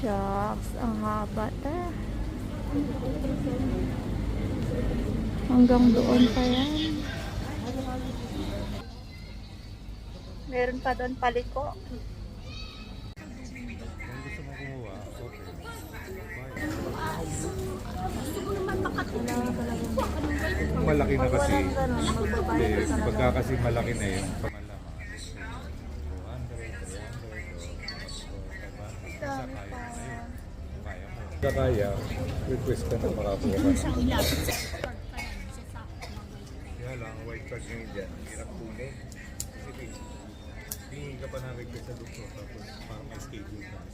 Shucks, ang haba ta. Hanggang doon pa yan. Meron pa doon paliko. Kung malaki na kasi, pagka kasi malaki na yun, kaya, request ka na makakuha ka. Kaya lang, white card nyo dyan, hirap kunin. Kasi hindi ka pa na-request sa doktor, tapos parang may schedule ka pa.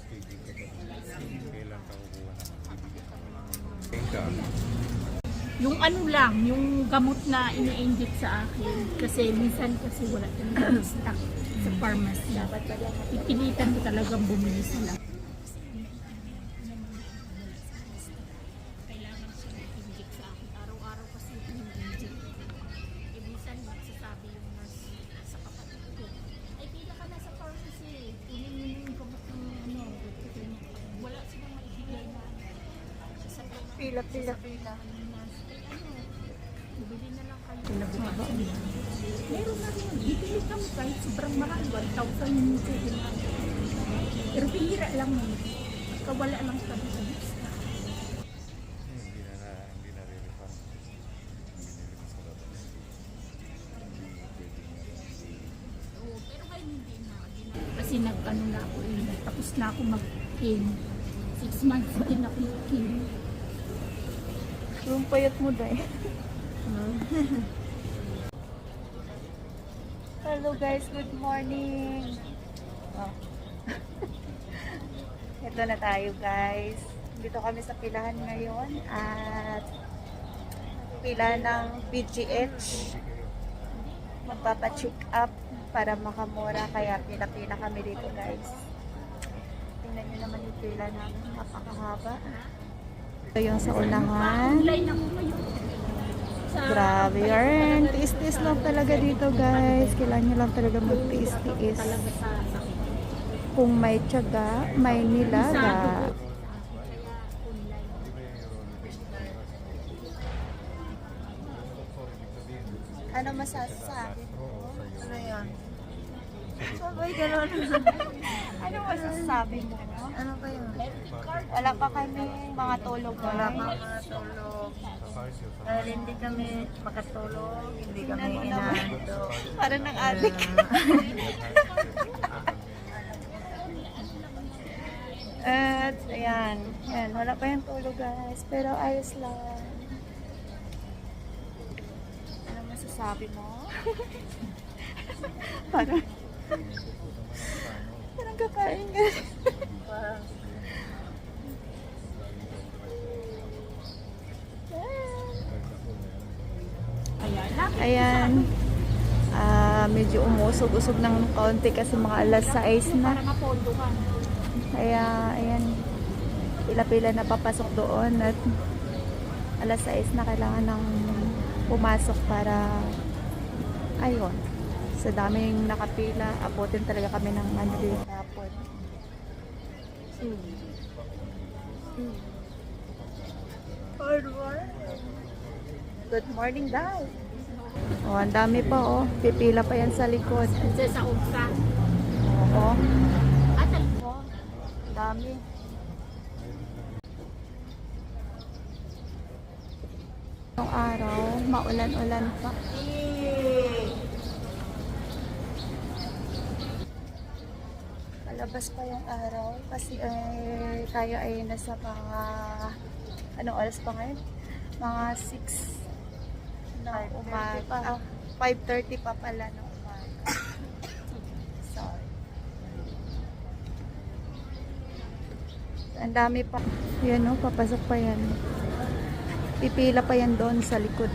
Kailan ka kukuha na magbibigyan. Yung ano lang, yung gamot na ini-inject sa akin. Kasi minsan kasi wala talaga stock sa pharmacy. Ipilitan ko talagang bumili sila. Kailangan siya i-inject sa akin. Araw-araw kasi in-inject. Minsan magsasabi yung nurse sa kapatid ko, ay pila ka na sa pharmacy. Kunin mo yung gamot ng ano. Wala silang maibigay na. Pila. Bumili na lang kayo. Pinabukasan. Meron na rin. Bibili kami kahit sobrang mahal. 1,000 yung pwede na. Pero pihira lang yun. Kawala lang sa business. Hindi na re-refund. Oo, pero ngayon hindi na. Kasi nag-ano na ako eh. Tapos na ako mag-kin. 6 months din ako mag-kin. Yung payat mo dahil. Hello guys, good morning. Oh. Ito na tayo guys. Dito kami sa pilahan ngayon at pila ng PGH. Magpapa-check up para makamura, kaya pila-pila kami dito guys. Tingnan nyo naman yung pila namin, napakahaba. Ito yung sa unahan. Online ako ngayon. Grabe yarn. Tiis-tiis lang talaga dito guys. Kailangan nyo lang talaga magtiis-tiis. Talaga sa sakit. Kung may tiyaga, may nilaga. Ano masasabi mo? Ano yan? Sabay gano'n. Ano masasabi mo? Ano ba yun? Wala pa kami mga tulog. Wala pa mga tulog. Dahil hindi kami makatulog, hindi kami inaanto. Para ng adik. At ayan, wala pa yung tulog guys, pero ayos lang. Ano masasabi mo? parang kakain guys. Ayan. Medyo umusog-usog ng kaunti kasi mga alas 6 na. Kaya, ayan. Pila-pila na papasok doon at alas 6 na kailangan ng pumasok para ayun. Sa daming nakapila, abutin talaga kami ng ano din hapon. Good morning daw. Oh, ang dami pa oh. Pipila pa yan sa likod. Sa umsa. Oo. Atal. Oh, ang dami. Yung araw, maulan-ulan pa. Palabas pa yung araw kasi tayo ay nasa mga anong oras pa ngayon? Mga 6 na umaga. 5:30 pa pala ng umaga. Sorry. Ang dami pa. Yan o, papasok pa yan. Pipila pa yan doon sa likod.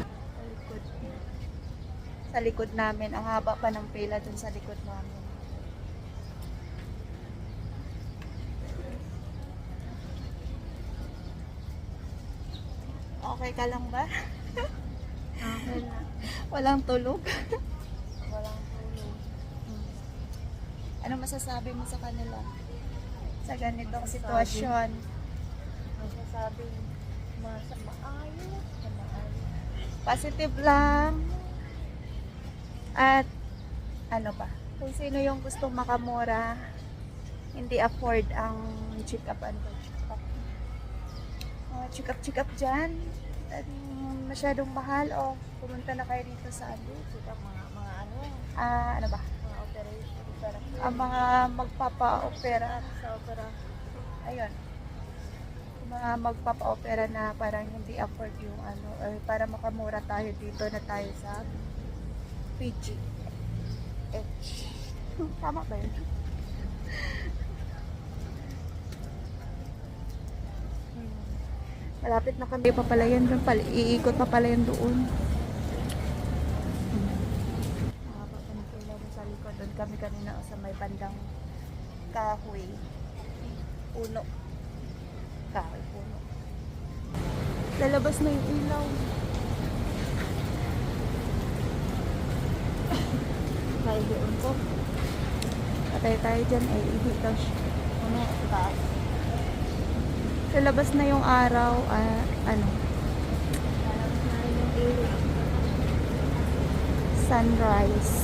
Sa likod namin. Ang haba pa ng pila doon sa likod namin. Okay ka lang ba? Okay na. Walang tulog? Walang tulog. Ano masasabi mo sa kanila? sa ganitong sitwasyon. Masasabi, maayos. Positive lang. At ano ba? Kung sino yung gustong makamura, hindi afford ang check-up and check-up. Check-up dyan. At masyadong mahal o pumunta na kayo dito sa ano? Check-up, mga ano, Ano ba? mga operation. Ang mga magpapa-opera. Sa opera. Ayun. Mga magpapa-opera na parang hindi afford yung ano, or para makamura tayo dito na tayo sa PG. Tama ba yun? Malapit na kami pa pala yan doon. Iikot pa pala yan doon. Papanipila doon sa likod. Doon kami kanina sa may bandang kahoy. Puno. Kahoy, puno. Lalabas na yung ilaw. Tayo doon po. Patay tayo dyan. Ay, ihit daw siya. Ano? Taas. Lalabas na yung araw. Ano? Lalabas na rin yung ilaw. Sunrise.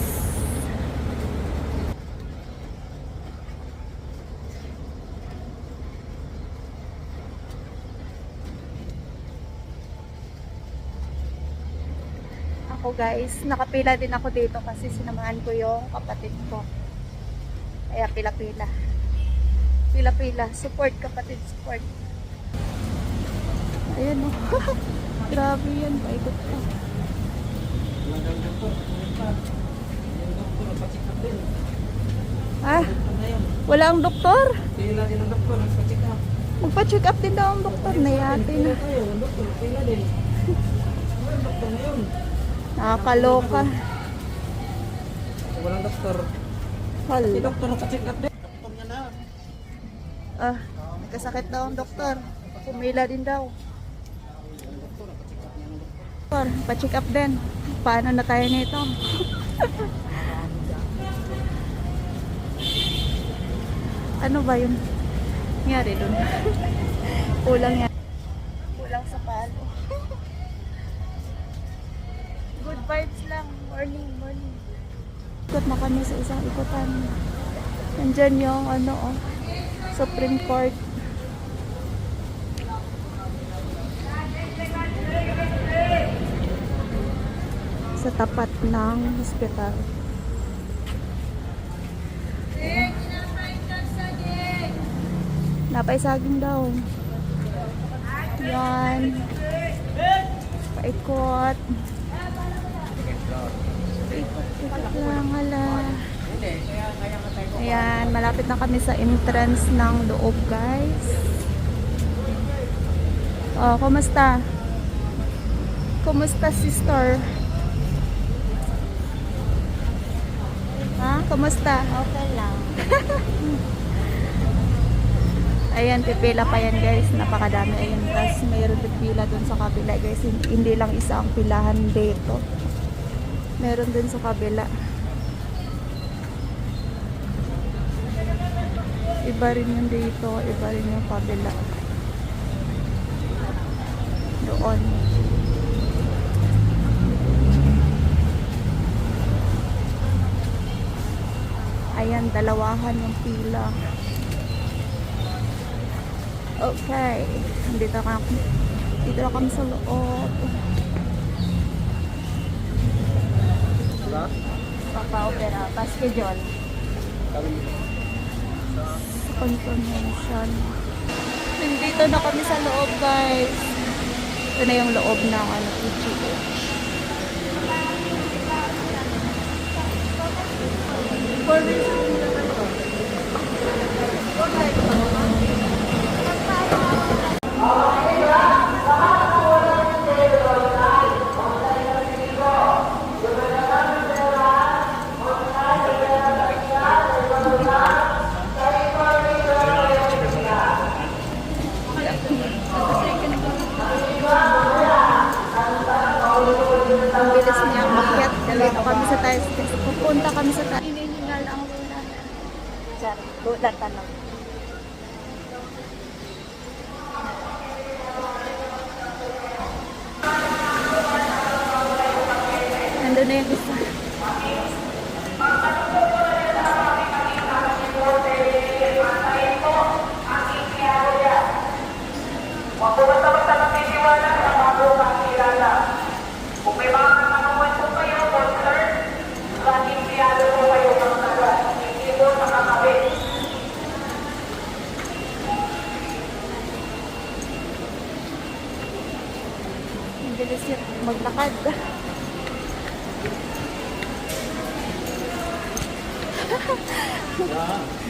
Ako guys, nakapila din ako dito kasi sinamahan ko yung kapatid ko. Kaya pila-pila. Pila-pila. Support kapatid, support. Ayan o. Grabe yan. Paikot ko. Ah, wala ang doktor? Pila din ang doktor, nagpa-check up. Magpa-check up din daw ang doktor na yate na. Tayo, ang doktor, pila din. Ang doktor na yun. Nakakaloka. Walang doktor. Si Hala. doktor nagpa-check up din. Doktor nga na. Ah, nagkasakit daw ang doktor. Pumila din daw. Doktor, pa-check up din. Paano na tayo nito? Ano ba yung nangyari dun? Kulang yan. Kulang sa palo. Good vibes lang. Morning, morning. Ikot na kami sa isang ikutan. Nandyan yung ano, Supreme Court. Sa tapat ng hospital. Napay saging daw. Yan. Paikot. Paikot lang, hala. Ayan, malapit na kami sa entrance ng loob, guys. Oh, kumusta? Kumusta, sister? Ha? Kumusta? Okay lang. Ayan, pipila pa yan, guys. Napakadami. Ayan, tapos mayroon din pila dun sa kabila, guys. Hindi lang isa ang pilahan dito. Meron din sa kabila. Iba rin yung dito. Iba rin yung kabila. Doon. Ayan, dalawahan yung pila. Okay. Dito na kami sa loob. Papa-opera. Pa-schedule. Confirmation. Nandito na kami sa loob, guys. Ito na yung loob ng PGH. Ang bilis niya umakyat. Dito kami sa tayo. Pupunta kami sa tayo. Hinihingal ang lula. Sorry, lula tanong. Talo na yung isa. Ang bilis yun maglakad.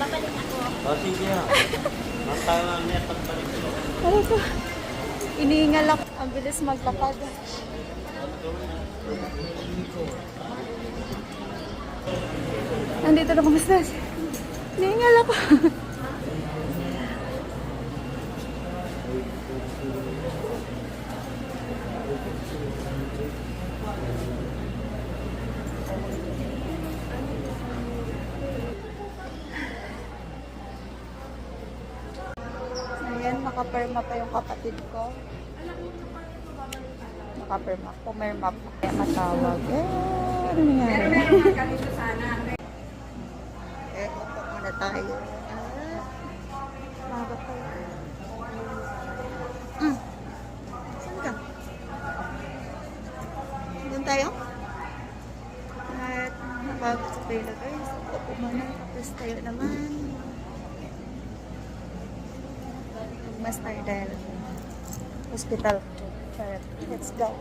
Babalik ako. Oh, sige na. Matala niya pagbalik ko. Ano to? Iniingal ako. Ang bilis maglakad. Nandito na kumusta? Iniingal ako. Ayan, nakaperma pa yung kapatid ko. Nakaperma. Pumerma pa. Kaya matawag. Ano nangyari? Upo muna tayo. Maga pa. Saan ka? Doon tayo? At napagod sa pila guys. Upo muna. Tapos tayo naman. Mas tayo dahil hospital. Charot. Let's go.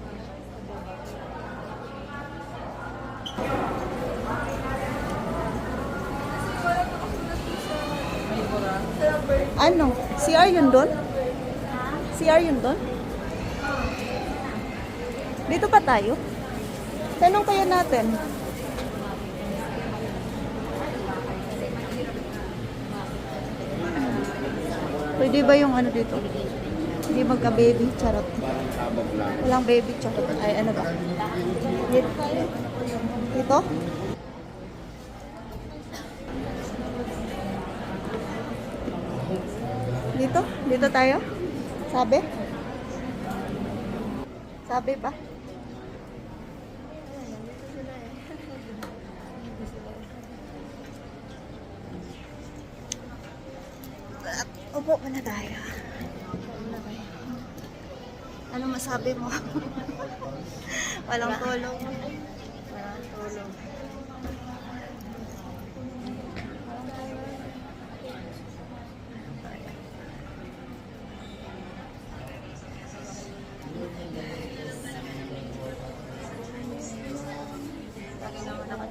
Ano? CR yun doon? CR yun doon? Dito pa tayo? Tanong kaya natin. Pwede ba yung ano dito? Hindi magka-baby, charot. Walang baby, charot. Ay, ano ba? Dito tayo. Dito? Dito? Dito tayo? Sabi? Sabi ba? Upo muna tayo. Ano masabi mo? Walang tulong. Walang tulong. Lagi naman ako.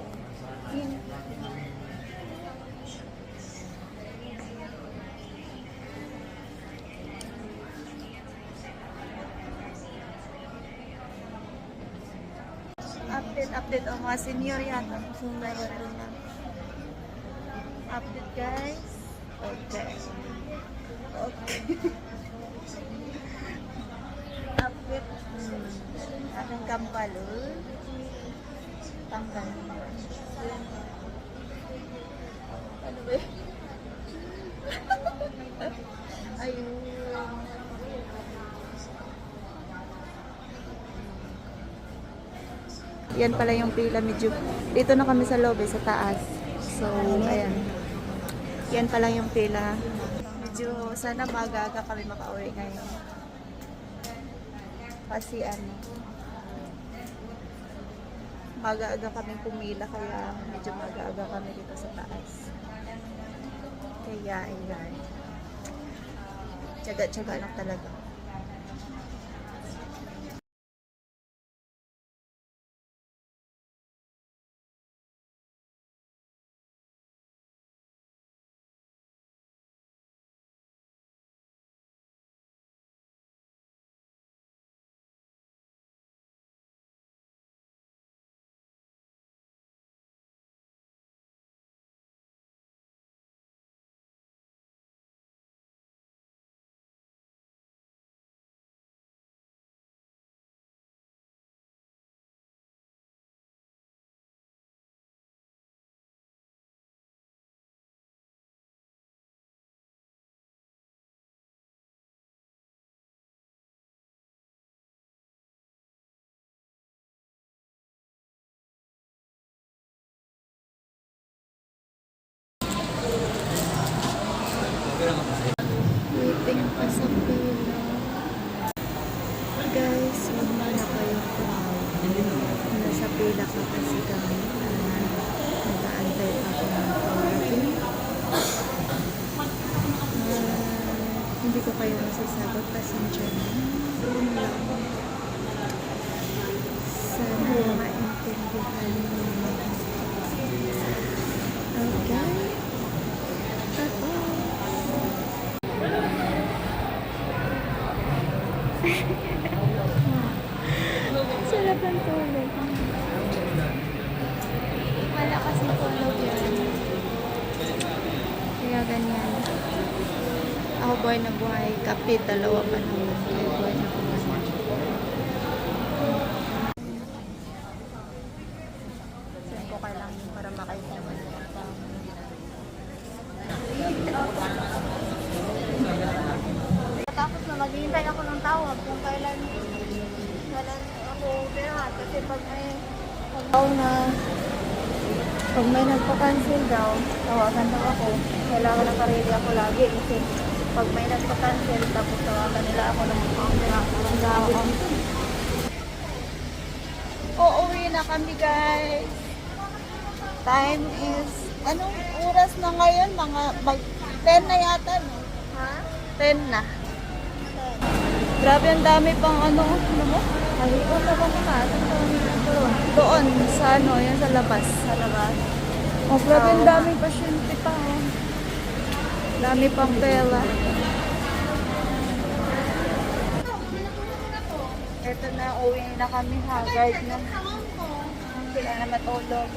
Update ang mga senior yata. Update guys. Okay. Update. Aking kampalo. Tanggal. Ano ba yun? Ayun. Yan pala yung pila medyo. Dito na kami sa lobby, sa taas. So, ayan. Yan pala yung pila. Medyo sana magaga kami makauwi ngayon. Kasi ano, magaga kami pumila kaya medyo magaga kami dito sa taas. Kaya ayan. Tiyaga-tiyaga lang talaga. Sarap ang tulog. Wala kasi tulog yan. Kaya ganyan. Ako buhay na buhay. Kapit, dalawa pa naman. Kaya buhay na buhay. Saan ko kailangan para makaisa naman ang tao. Tapos na maghihintay ako ng tawag kung kailan ako birahan kasi pag may nagpa-cancel daw, tawagan daw ako. Kailangan nakaredy ako lagi kasi pag may nagpa-cancel tapos tawagan nila ako ng mga birahan. Uuwi na kami guys. Time is, anong oras na ngayon? Mga 10 na yata, no? Ha? 10 na. Grabe, ang dami pang ano mo? Naligon na ba ka? Doon, sa ano, yan sa labas. Sa labas. Oh, grabe, ang daming pasyente pa, oh. Dami pang pela. Ito na, uwi na kami, haggard na. Sila na matulog.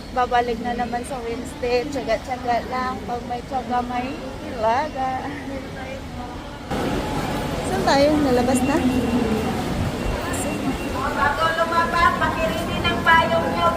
Babalik na naman sa Wednesday. Tsaga-tsaga lang. Pag may tsaga, may ilaga. Saan tayo? Nalabas na? Bago lumabas, pakirindi ng payong nyo.